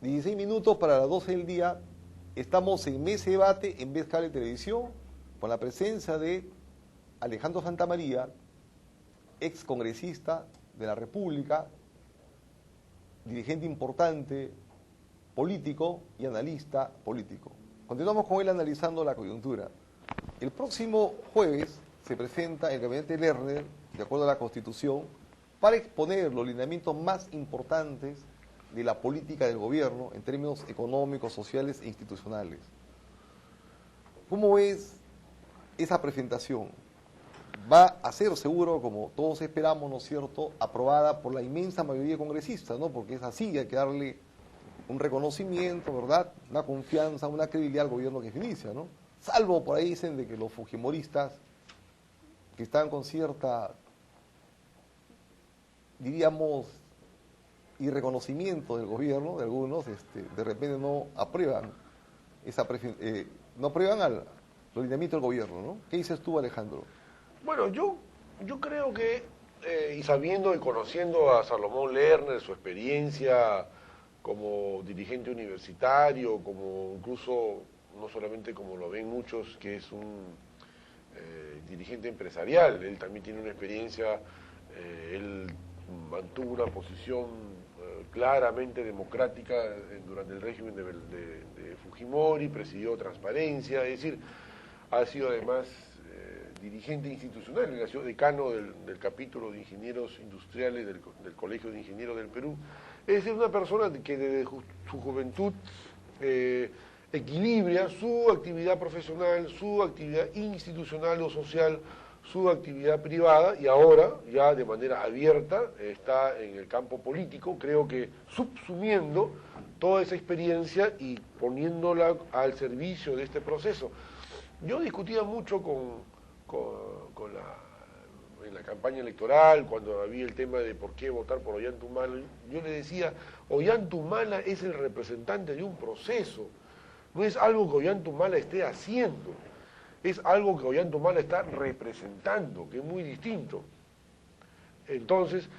16 minutos para las 12 del día. Estamos en Mesa Debate en Vez Cable Televisión, con la presencia de Alejandro Santamaría, ex congresista de la República, dirigente importante, político y analista político. Continuamos con él analizando la coyuntura. El próximo jueves se presenta el gabinete Lerner, de acuerdo a la Constitución, para exponer los lineamientos más importantes de la política del gobierno en términos económicos, sociales e institucionales. ¿Cómo ves esa presentación? Va a ser seguro, como todos esperamos, ¿no es cierto?, aprobada por la inmensa mayoría de congresistas, ¿no? Porque es así, hay que darle un reconocimiento, ¿verdad?, una confianza, una credibilidad al gobierno que se inicia, ¿no? Salvo por ahí dicen de que los fujimoristas, que están con cierta, diríamos, irreconocimiento del gobierno, de algunos, de repente no aprueban no aprueban los lineamientos del gobierno, ¿no? ¿Qué dices tú, Alejandro? Bueno, yo creo que, y sabiendo y conociendo a Salomón Lerner, su experiencia como dirigente universitario, como incluso, no solamente como lo ven muchos, que es un dirigente empresarial, él también tiene una experiencia, él mantuvo una posición claramente democrática durante el régimen de Fujimori, presidió Transparencia, es decir, ha sido además dirigente institucional, él ha sido decano del capítulo de ingenieros industriales del Colegio de Ingenieros del Perú. Es decir, una persona que desde su juventud equilibra su actividad profesional, su actividad institucional o social, su actividad privada, y ahora, ya de manera abierta, está en el campo político, creo que subsumiendo toda esa experiencia y poniéndola al servicio de este proceso. Yo discutía mucho en la campaña electoral, cuando había el tema de por qué votar por Ollanta-Humala, yo le decía, Ollanta-Humala es el representante de un proceso, no es algo que Ollanta-Humala esté haciendo, es algo que Ollanta-Humala está representando, que es muy distinto. Entonces,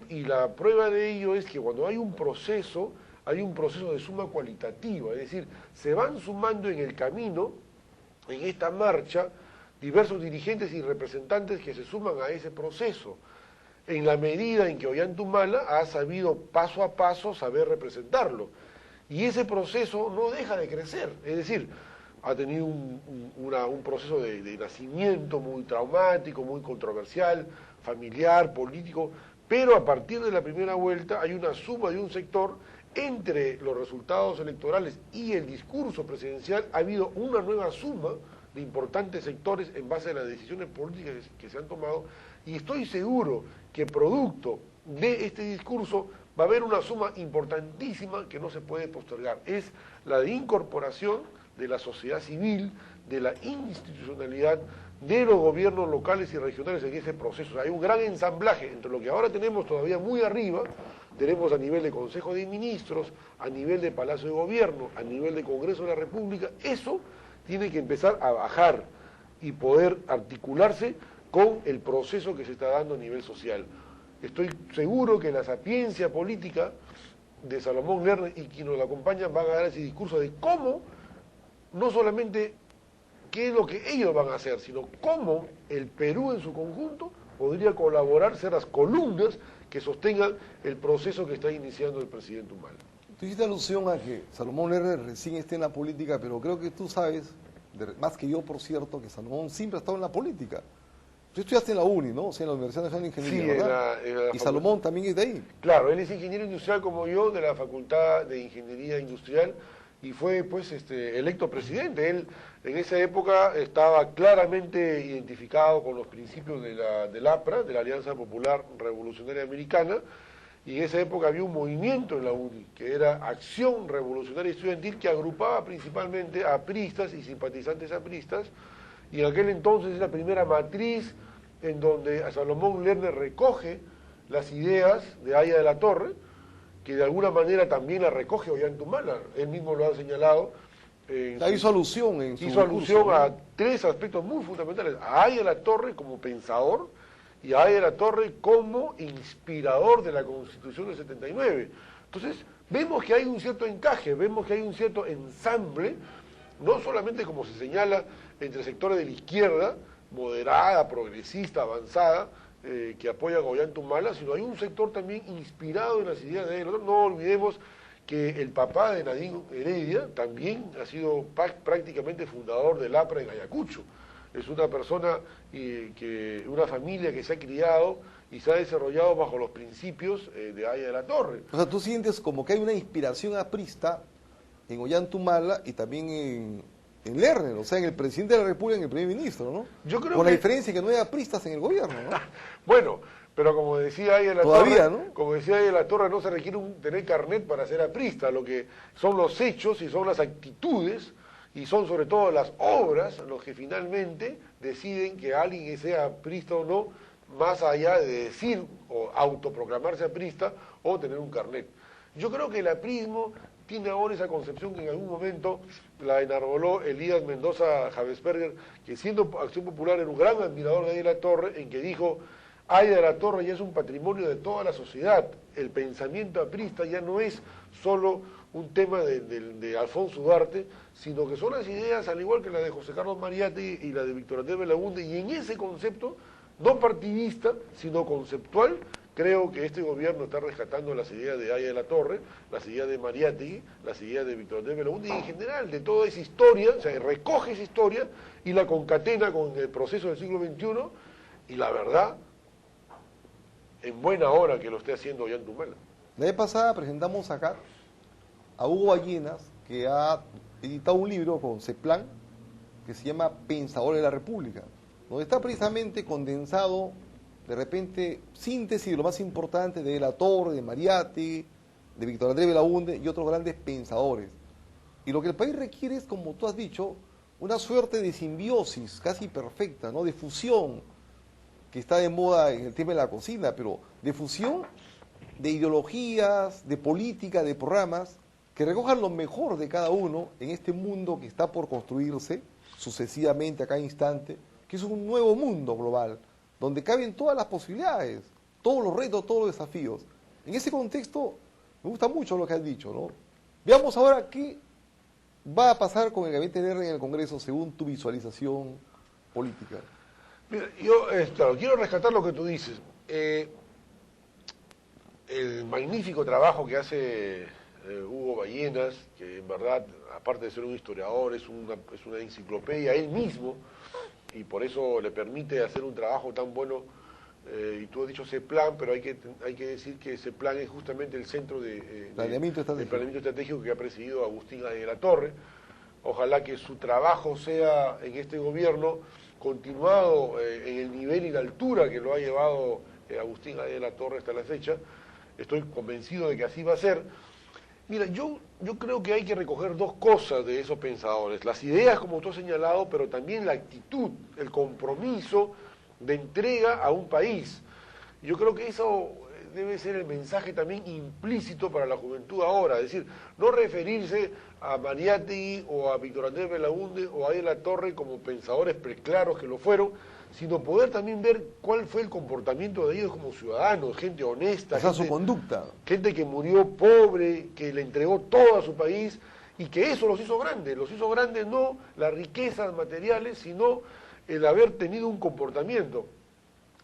y la prueba de ello es que cuando hay un proceso de suma cualitativa, es decir, se van sumando en el camino, en esta marcha, diversos dirigentes y representantes que se suman a ese proceso, en la medida en que Ollanta-Humala ha sabido paso a paso saber representarlo. Y ese proceso no deja de crecer, es decir, ha tenido un proceso de nacimiento muy traumático, muy controversial, familiar, político, pero a partir de la primera vuelta hay una suma de un sector entre los resultados electorales y el discurso presidencial. Ha habido una nueva suma de importantes sectores en base a las decisiones políticas que se han tomado, y estoy seguro que producto de este discurso va a haber una suma importantísima que no se puede postergar, es la de incorporación de la sociedad civil, de la institucionalidad, de los gobiernos locales y regionales en ese proceso. O sea, hay un gran ensamblaje entre lo que ahora tenemos todavía muy arriba, tenemos a nivel de Consejo de Ministros, a nivel de Palacio de Gobierno, a nivel de Congreso de la República. Eso tiene que empezar a bajar y poder articularse con el proceso que se está dando a nivel social. Estoy seguro que la sapiencia política de Salomón Lerner y quienes lo acompañan van a dar ese discurso de cómo, no solamente qué es lo que ellos van a hacer, sino cómo el Perú en su conjunto podría colaborar, ser las columnas que sostengan el proceso que está iniciando el presidente Humala. Tú hiciste alusión a que Salomón Lerner recién está en la política, pero creo que tú sabes, más que yo, por cierto, que Salomón siempre ha estado en la política. Tú estudiaste en la UNI, ¿no? O sea, en la Universidad Nacional de Ingeniería, sí, ¿verdad? Y Salomón también es de ahí. Claro, él es ingeniero industrial como yo, de la Facultad de Ingeniería Industrial, y fue pues electo presidente. Él en esa época estaba claramente identificado con los principios del APRA, de la Alianza Popular Revolucionaria Americana, y en esa época había un movimiento en la UNI, que era Acción Revolucionaria Estudiantil, que agrupaba principalmente a apristas y simpatizantes apristas, y en aquel entonces es la primera matriz en donde Salomón Lerner recoge las ideas de Aya de la Torre, que de alguna manera también la recoge Ollanta-Humala, él mismo lo ha señalado. Hizo alusión en su Hizo alusión discurso, ¿no? a tres aspectos muy fundamentales: a Aya de la Torre como pensador, y a Aya de la Torre como inspirador de la Constitución del 79. Entonces, vemos que hay un cierto encaje, vemos que hay un cierto ensamble, no solamente como se señala entre sectores de la izquierda, moderada, progresista, avanzada, que apoya a Ollanta, sino hay un sector también inspirado en las ideas de él. No olvidemos que el papá de Nadine Heredia también ha sido prácticamente fundador del APRA en Ayacucho. Es una persona, una familia que se ha criado y se ha desarrollado bajo los principios de Haya de la Torre. O sea, tú sientes como que hay una inspiración aprista en Ollanta y también en Lerner, o sea, en el presidente de la República, en el primer ministro, ¿no? Yo creo Con la diferencia que no hay apristas en el gobierno, ¿no? Bueno, pero como decía Haya de la Todavía, Torre, ¿no? como decía Haya de la Torre, no se requiere tener carnet para ser aprista, lo que son los hechos y son las actitudes y son sobre todo las obras los que finalmente deciden que alguien sea aprista o no, más allá de decir o autoproclamarse aprista o tener un carnet. Yo creo que el aprismo tiene ahora esa concepción que en algún momento la enarboló Elías Mendoza Javesberger, que siendo Acción Popular era un gran admirador de Haya de la Torre, en que dijo: Haya de la Torre ya es un patrimonio de toda la sociedad, el pensamiento aprista ya no es solo un tema de Alfonso Ugarte, sino que son las ideas, al igual que la de José Carlos Mariátegui y la de Víctor Andrés Belaúnde, y en ese concepto, no partidista, sino conceptual, creo que este gobierno está rescatando las ideas de Haya de la Torre, las ideas de Mariátegui, las ideas de Víctor Andrés Belaúnde, y en general de toda esa historia, o sea, recoge esa historia y la concatena con el proceso del siglo XXI, y la verdad, en buena hora que lo esté haciendo Ollanta Humala. La vez pasada presentamos acá a Hugo Ballenas, que ha editado un libro con CEPLAN, que se llama Pensadores de la República, donde está precisamente condensado, de repente, síntesis de lo más importante de la Torre, de Mariátegui, de Víctor Andrés Belaúnde y otros grandes pensadores. Y lo que el país requiere es, como tú has dicho, una suerte de simbiosis casi perfecta, ¿no? De fusión, que está de moda en el tema de la cocina, pero de fusión de ideologías, de política, de programas, que recojan lo mejor de cada uno en este mundo que está por construirse sucesivamente a cada instante, que es un nuevo mundo global, donde caben todas las posibilidades, todos los retos, todos los desafíos. En ese contexto, me gusta mucho lo que has dicho, ¿no? Veamos ahora qué va a pasar con el gabinete verde en el Congreso según tu visualización política. Mira, yo claro, quiero rescatar lo que tú dices. El magnífico trabajo que hace Hugo Ballenas, que en verdad, aparte de ser un historiador, es una enciclopedia él mismo, y por eso le permite hacer un trabajo tan bueno. Y tú has dicho CEPLAN, pero hay que decir que CEPLAN es justamente el centro de planeamiento estratégico que ha presidido Agustín Haya de la Torre. Ojalá que su trabajo sea en este gobierno continuado en el nivel y la altura que lo ha llevado Agustín Haya de la Torre hasta la fecha. Estoy convencido de que así va a ser. Mira, yo creo que hay que recoger dos cosas de esos pensadores. Las ideas, como tú has señalado, pero también la actitud, el compromiso de entrega a un país. Yo creo que eso debe ser el mensaje también implícito para la juventud ahora, es decir, no referirse a Mariátegui o a Víctor Andrés Belaúnde o a Haya de la Torre como pensadores preclaros que lo fueron, sino poder también ver cuál fue el comportamiento de ellos como ciudadanos, gente honesta, o sea, su conducta, gente que murió pobre, que le entregó todo a su país y que eso los hizo grandes no las riquezas materiales, sino el haber tenido un comportamiento.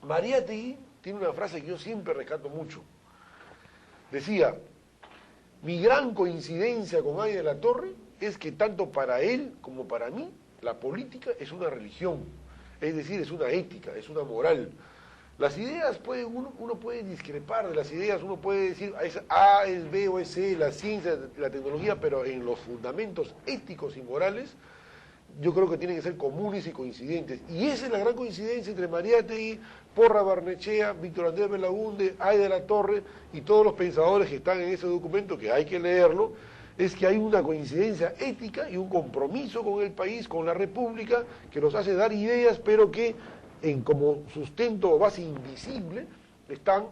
Mariátegui tiene una frase que yo siempre rescato mucho. Decía: mi gran coincidencia con Haya de la Torre es que tanto para él como para mí la política es una religión, es decir, es una ética, es una moral. Las ideas, uno puede discrepar de las ideas, uno puede decir es A, es B o es C, la ciencia, la tecnología, pero en los fundamentos éticos y morales yo creo que tienen que ser comunes y coincidentes. Y esa es la gran coincidencia entre Mariátegui, Porra Barnechea, Víctor Andrés Belaúnde, Haya de la Torre y todos los pensadores que están en ese documento, que hay que leerlo, es que hay una coincidencia ética y un compromiso con el país, con la República, que nos hace dar ideas, pero que como sustento o base invisible están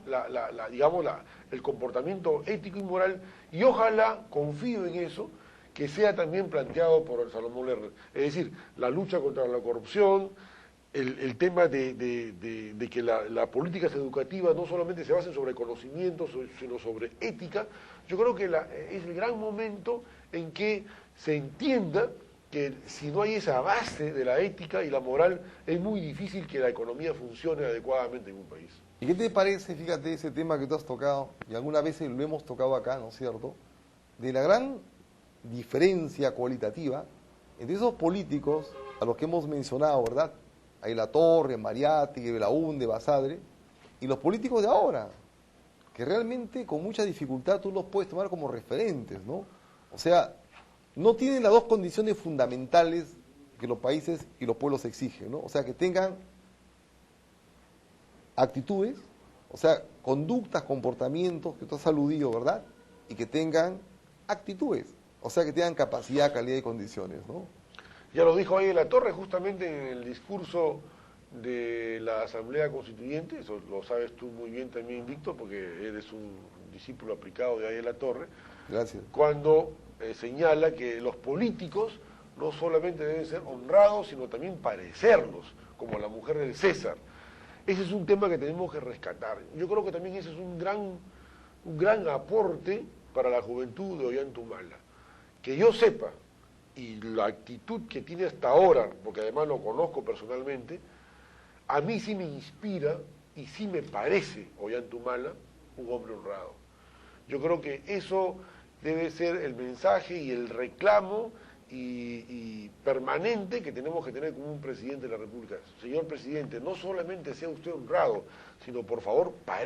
el comportamiento ético y moral, y ojalá, confío en eso, que sea también planteado por Salomón Lerner. Es decir, la lucha contra la corrupción, el tema de que las políticas educativas no solamente se basen sobre conocimientos, sino sobre ética, yo creo que es el gran momento en que se entienda que si no hay esa base de la ética y la moral, es muy difícil que la economía funcione adecuadamente en un país. ¿Y qué te parece, fíjate, ese tema que tú has tocado, y algunas veces lo hemos tocado acá, ¿no es cierto?, de la gran diferencia cualitativa entre esos políticos a los que hemos mencionado, ¿verdad? Ahí La Torre, Mariátegui, Belaúnde, Basadre, y los políticos de ahora, que realmente con mucha dificultad tú los puedes tomar como referentes, ¿no? O sea, no tienen las dos condiciones fundamentales que los países y los pueblos exigen, ¿no? O sea, que tengan actitudes, o sea, conductas, comportamientos, que tú has aludido, ¿verdad? Y que tengan actitudes, o sea, que tengan capacidad, calidad y condiciones, ¿no? Ya lo dijo ahí La Torre justamente en el discurso de la Asamblea Constituyente, eso lo sabes tú muy bien también, Víctor, porque eres un discípulo aplicado de ahí La Torre. Gracias. Cuando señala que los políticos no solamente deben ser honrados, sino también parecerlos, como la mujer del César. Ese es un tema que tenemos que rescatar. Yo creo que también ese es un gran aporte para la juventud de Ollantaytamala. Que yo sepa, y la actitud que tiene hasta ahora, porque además lo conozco personalmente, a mí sí me inspira y sí me parece Ollantaytamala un hombre honrado. Yo creo que eso debe ser el mensaje y el reclamo y permanente que tenemos que tener como un presidente de la República. Señor presidente, no solamente sea usted honrado, sino por favor